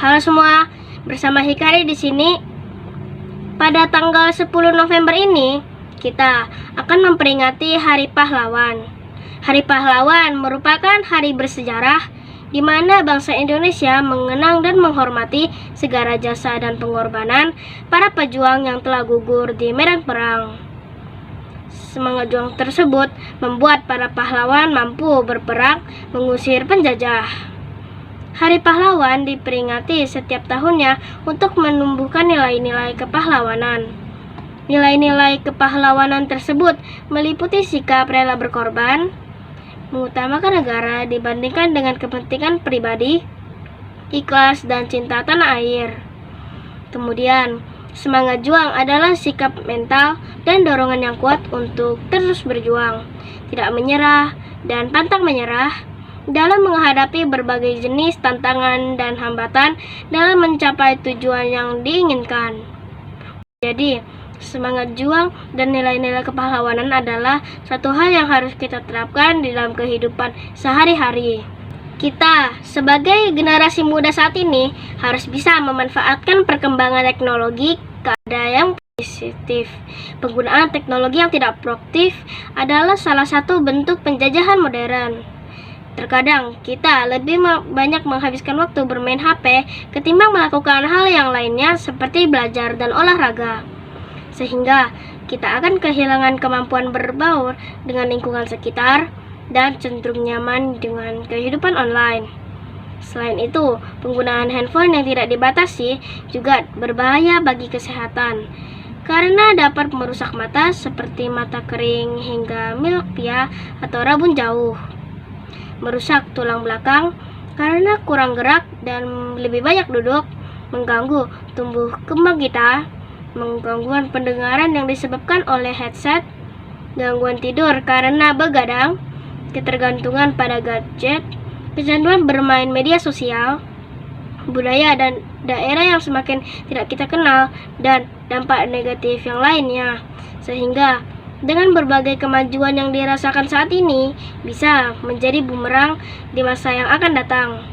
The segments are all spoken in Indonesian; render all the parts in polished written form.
Halo semua, bersama Hikari di sini. Pada tanggal 10 November ini, kita akan memperingati Hari Pahlawan. Hari Pahlawan merupakan hari bersejarah di mana bangsa Indonesia mengenang dan menghormati segala jasa dan pengorbanan para pejuang yang telah gugur di medan perang. Semangat juang tersebut membuat para pahlawan mampu berperang mengusir penjajah. Hari Pahlawan diperingati setiap tahunnya untuk menumbuhkan nilai-nilai kepahlawanan. Nilai-nilai kepahlawanan tersebut meliputi sikap rela berkorban, mengutamakan negara dibandingkan dengan kepentingan pribadi, ikhlas dan cinta tanah air. Kemudian, semangat juang adalah sikap mental dan dorongan yang kuat untuk terus berjuang, tidak menyerah dan pantang menyerah dalam menghadapi berbagai jenis tantangan dan hambatan dalam mencapai tujuan yang diinginkan. Jadi, semangat juang dan nilai-nilai kepahlawanan adalah satu hal yang harus kita terapkan di dalam kehidupan sehari-hari. Kita, sebagai generasi muda saat ini, harus bisa memanfaatkan perkembangan teknologi ke arah yang positif. Penggunaan teknologi yang tidak produktif adalah salah satu bentuk penjajahan modern. Terkadang kita lebih banyak menghabiskan waktu bermain HP ketimbang melakukan hal yang lainnya seperti belajar dan olahraga. Sehingga kita akan kehilangan kemampuan berbaur dengan lingkungan sekitar dan cenderung nyaman dengan kehidupan online. Selain itu, penggunaan handphone yang tidak dibatasi juga berbahaya bagi kesehatan karena dapat merusak mata seperti mata kering hingga miopia atau rabun jauh. Merusak tulang belakang karena kurang gerak dan lebih banyak duduk, mengganggu tumbuh kembang kita, menggangguan pendengaran yang disebabkan oleh headset, gangguan tidur karena begadang, ketergantungan pada gadget, kecanduan bermain media sosial, budaya dan daerah yang semakin tidak kita kenal, dan dampak negatif yang lainnya. Sehingga dengan berbagai kemajuan yang dirasakan saat ini bisa menjadi bumerang di masa yang akan datang.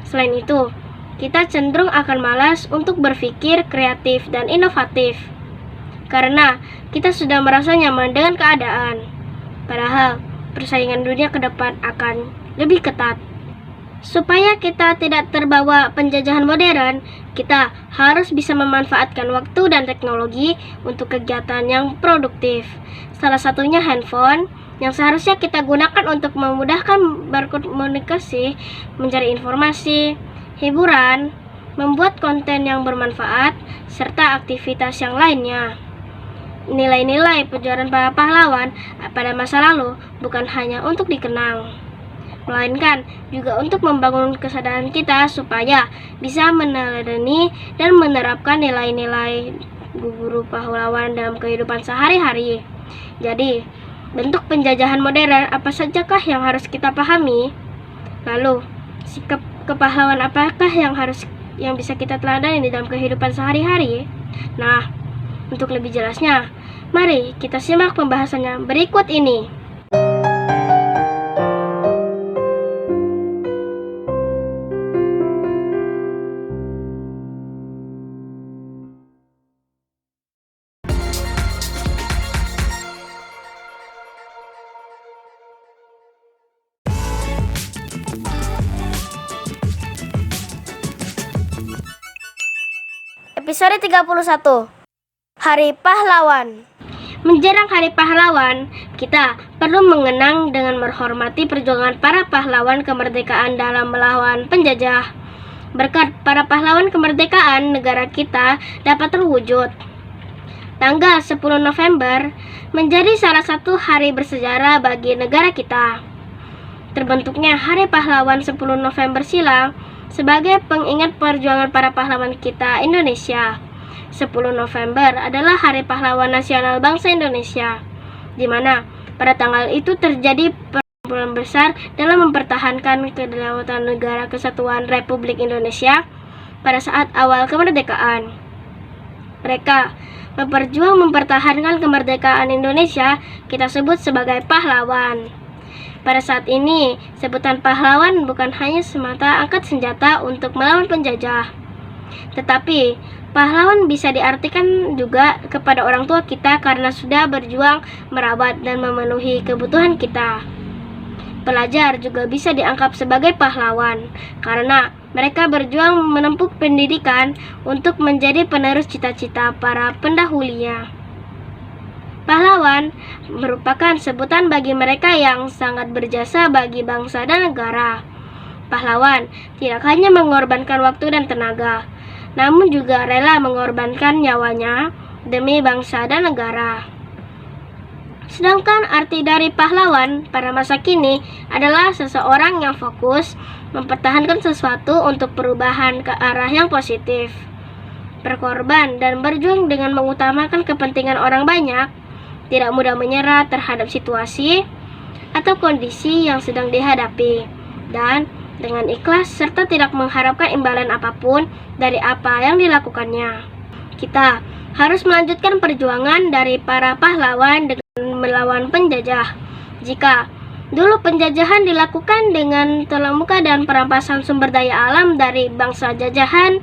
Selain itu, kita cenderung akan malas untuk berpikir kreatif dan inovatif karena kita sudah merasa nyaman dengan keadaan. Padahal persaingan dunia ke depan akan lebih ketat. Supaya kita tidak terbawa penjajahan modern, kita harus bisa memanfaatkan waktu dan teknologi untuk kegiatan yang produktif. Salah satunya handphone, yang seharusnya kita gunakan untuk memudahkan berkomunikasi, mencari informasi, hiburan, membuat konten yang bermanfaat, serta aktivitas yang lainnya. Nilai-nilai perjuangan para pahlawan pada masa lalu bukan hanya untuk dikenang, melainkan juga untuk membangun kesadaran kita supaya bisa meneladani dan menerapkan nilai-nilai guru pahlawan dalam kehidupan sehari-hari. Jadi, bentuk penjajahan modern apa sajakah yang harus kita pahami? Lalu, sikap kepahlawan apakah yang bisa kita teladani di dalam kehidupan sehari-hari? Nah, untuk lebih jelasnya, mari kita simak pembahasannya berikut ini. Episode 31, Hari Pahlawan. Menjelang Hari Pahlawan, kita perlu mengenang dengan menghormati perjuangan para pahlawan kemerdekaan dalam melawan penjajah. Berkat para pahlawan kemerdekaan, negara kita dapat terwujud. Tanggal 10 November menjadi salah satu hari bersejarah bagi negara kita. Terbentuknya Hari Pahlawan 10 November silam sebagai pengingat perjuangan para pahlawan kita Indonesia. 10 November adalah Hari Pahlawan Nasional Bangsa Indonesia, di mana pada tanggal itu terjadi pertempuran besar dalam mempertahankan kedaulatan negara kesatuan Republik Indonesia pada saat awal kemerdekaan. Mereka berjuang mempertahankan kemerdekaan Indonesia, kita sebut sebagai pahlawan. Pada saat ini, sebutan pahlawan bukan hanya semata angkat senjata untuk melawan penjajah, Tetapi pahlawan bisa diartikan juga kepada orang tua kita karena sudah berjuang merawat dan memenuhi kebutuhan kita. Pelajar juga bisa dianggap sebagai pahlawan karena mereka berjuang menempuh pendidikan untuk menjadi penerus cita-cita para pendahulunya. Pahlawan merupakan sebutan bagi mereka yang sangat berjasa bagi bangsa dan negara. Pahlawan tidak hanya mengorbankan waktu dan tenaga, namun juga rela mengorbankan nyawanya demi bangsa dan negara. Sedangkan arti dari pahlawan pada masa kini adalah seseorang yang fokus mempertahankan sesuatu untuk perubahan ke arah yang positif, berkorban dan berjuang dengan mengutamakan kepentingan orang banyak, tidak mudah menyerah terhadap situasi atau kondisi yang sedang dihadapi, dan dengan ikhlas serta tidak mengharapkan imbalan apapun dari apa yang dilakukannya. Kita harus melanjutkan perjuangan dari para pahlawan dengan melawan penjajah. Jika dulu penjajahan dilakukan dengan tolak muka dan perampasan sumber daya alam dari bangsa jajahan,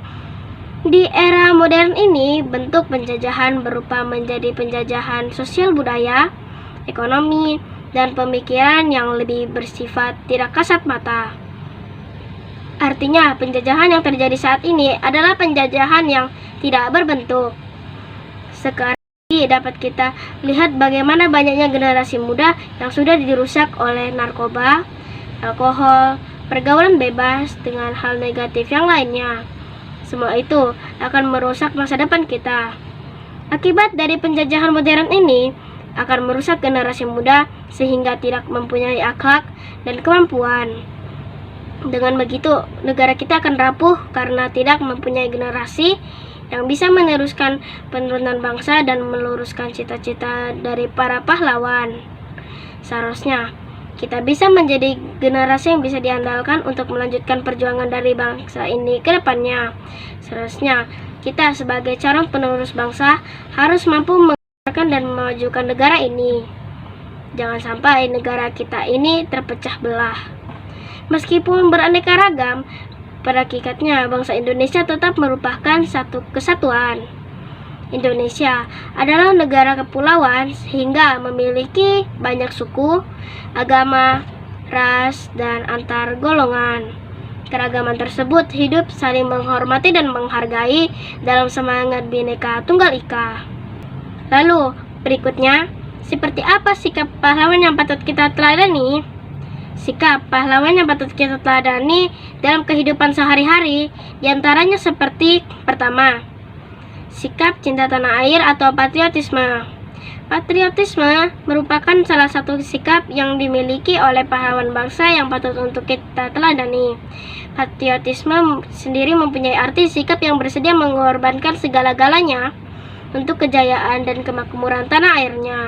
di era modern ini bentuk penjajahan berupa menjadi penjajahan sosial budaya, ekonomi, dan pemikiran yang lebih bersifat tidak kasat mata. Artinya, penjajahan yang terjadi saat ini adalah penjajahan yang tidak berbentuk. Sekarang dapat kita lihat bagaimana banyaknya generasi muda yang sudah dirusak oleh narkoba, alkohol, pergaulan bebas, dengan hal negatif yang lainnya. Semua itu akan merusak masa depan kita. Akibat dari penjajahan modern ini akan merusak generasi muda sehingga tidak mempunyai akhlak dan kemampuan. Dengan begitu, negara kita akan rapuh karena tidak mempunyai generasi yang bisa meneruskan penurunan bangsa dan meluruskan cita-cita dari para pahlawan. Seharusnya, kita bisa menjadi generasi yang bisa diandalkan untuk melanjutkan perjuangan dari bangsa ini ke depannya. Seharusnya, kita sebagai calon penerus bangsa harus mampu menggerakkan dan memajukan negara ini. Jangan sampai negara kita ini terpecah belah. Meskipun beraneka ragam, pada hakikatnya bangsa Indonesia tetap merupakan satu kesatuan. Indonesia adalah negara kepulauan sehingga memiliki banyak suku, agama, ras, dan antar golongan. Keragaman tersebut hidup saling menghormati dan menghargai dalam semangat Bhinneka Tunggal Ika. Lalu, berikutnya, seperti apa sikap pahlawan yang patut kita teladani? Sikap pahlawan yang patut kita teladani dalam kehidupan sehari-hari diantaranya seperti: pertama, sikap cinta tanah air atau patriotisme. Patriotisme merupakan salah satu sikap yang dimiliki oleh pahlawan bangsa yang patut untuk kita teladani. Patriotisme sendiri mempunyai arti sikap yang bersedia mengorbankan segala-galanya untuk kejayaan dan kemakmuran tanah airnya.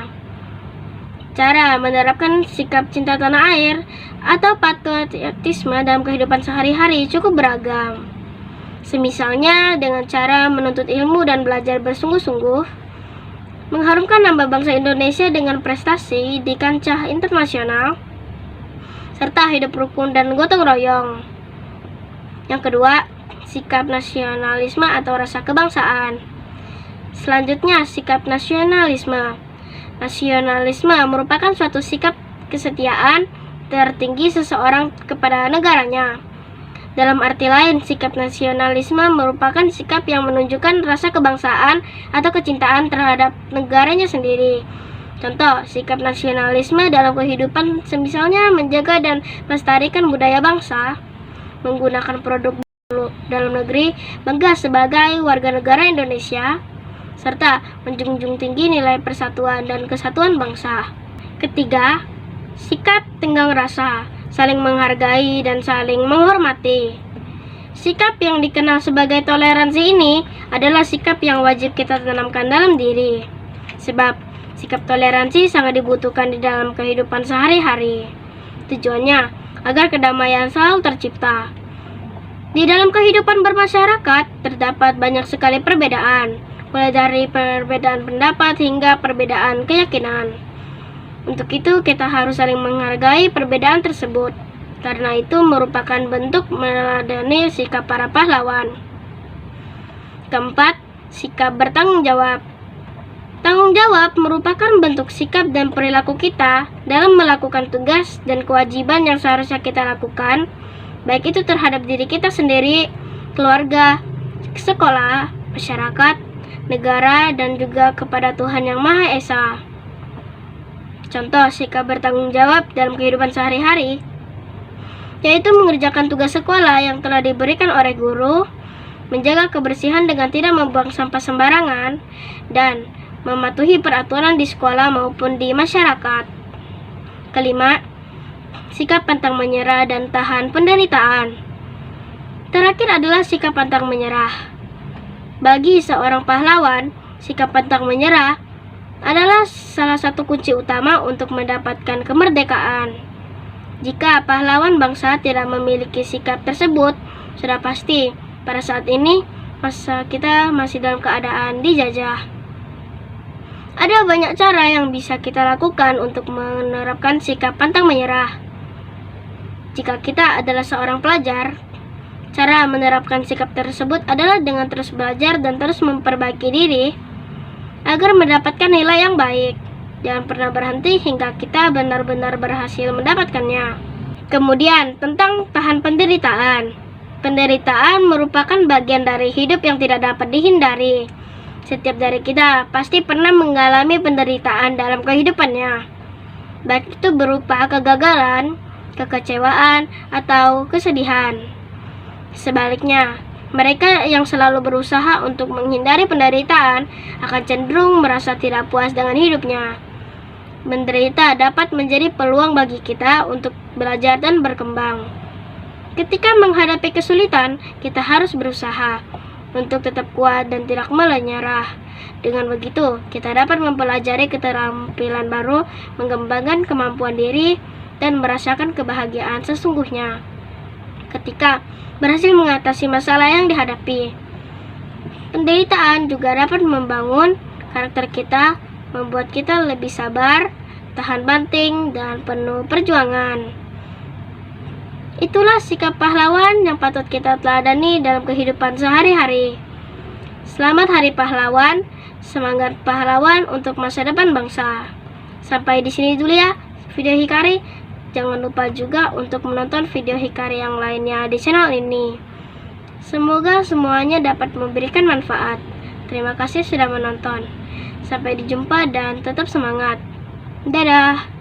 Cara menerapkan sikap cinta tanah air atau patriotisme dalam kehidupan sehari-hari cukup beragam. Semisalnya dengan cara menuntut ilmu dan belajar bersungguh-sungguh, mengharumkan nama bangsa Indonesia dengan prestasi di kancah internasional, serta hidup rukun dan gotong royong. Yang kedua, sikap nasionalisme atau rasa kebangsaan. Selanjutnya, sikap nasionalisme. Nasionalisme merupakan suatu sikap kesetiaan tertinggi seseorang kepada negaranya. Dalam arti lain, sikap nasionalisme merupakan sikap yang menunjukkan rasa kebangsaan atau kecintaan terhadap negaranya sendiri. Contoh, sikap nasionalisme dalam kehidupan semisalnya menjaga dan melestarikan budaya bangsa, menggunakan produk dalam negeri, bangga sebagai warga negara Indonesia, serta menjunjung tinggi nilai persatuan dan kesatuan bangsa. Ketiga, sikap tenggang rasa, saling menghargai dan saling menghormati. Sikap yang dikenal sebagai toleransi ini adalah sikap yang wajib kita tanamkan dalam diri. Sebab sikap toleransi sangat dibutuhkan di dalam kehidupan sehari-hari. Tujuannya agar kedamaian selalu tercipta. Di dalam kehidupan bermasyarakat terdapat banyak sekali perbedaan, mulai dari perbedaan pendapat hingga perbedaan keyakinan. Untuk itu kita harus saling menghargai perbedaan tersebut, karena itu merupakan bentuk meneladani sikap para pahlawan. Keempat, sikap bertanggung jawab. Tanggung jawab merupakan bentuk sikap dan perilaku kita dalam melakukan tugas dan kewajiban yang seharusnya kita lakukan, baik itu terhadap diri kita sendiri, keluarga, sekolah, masyarakat, negara, dan juga kepada Tuhan Yang Maha Esa. Contoh sikap bertanggung jawab dalam kehidupan sehari-hari, yaitu mengerjakan tugas sekolah yang telah diberikan oleh guru, menjaga kebersihan dengan tidak membuang sampah sembarangan, dan mematuhi peraturan di sekolah maupun di masyarakat. Kelima, sikap pantang menyerah dan tahan penderitaan. Terakhir adalah sikap pantang menyerah. Bagi seorang pahlawan, sikap pantang menyerah adalah salah satu kunci utama untuk mendapatkan kemerdekaan. Jika pahlawan bangsa tidak memiliki sikap tersebut, sudah pasti pada saat ini kita masih dalam keadaan dijajah. Ada banyak cara yang bisa kita lakukan untuk menerapkan sikap pantang menyerah. Jika kita adalah seorang pelajar, cara menerapkan sikap tersebut adalah dengan terus belajar dan terus memperbaiki diri agar mendapatkan nilai yang baik. Jangan pernah berhenti hingga kita benar-benar berhasil mendapatkannya. Kemudian, tentang tahan penderitaan. Penderitaan merupakan bagian dari hidup yang tidak dapat dihindari. Setiap dari kita pasti pernah mengalami penderitaan dalam kehidupannya, baik itu berupa kegagalan, kekecewaan, atau kesedihan. Sebaliknya, mereka yang selalu berusaha untuk menghindari penderitaan akan cenderung merasa tidak puas dengan hidupnya. Menderita dapat menjadi peluang bagi kita untuk belajar dan berkembang. Ketika menghadapi kesulitan, kita harus berusaha untuk tetap kuat dan tidak menyerah. Dengan begitu, kita dapat mempelajari keterampilan baru, mengembangkan kemampuan diri, dan merasakan kebahagiaan sesungguhnya ketika berhasil mengatasi masalah yang dihadapi. Penderitaan juga dapat membangun karakter kita, membuat kita lebih sabar, tahan banting, dan penuh perjuangan. Itulah sikap pahlawan yang patut kita teladani dalam kehidupan sehari-hari. Selamat Hari Pahlawan, semangat pahlawan untuk masa depan bangsa. Sampai di sini dulu ya video Hikari. Jangan lupa juga untuk menonton video Hikari yang lainnya di channel ini. Semoga semuanya dapat memberikan manfaat. Terima kasih sudah menonton. Sampai dijumpa dan tetap semangat. Dadah.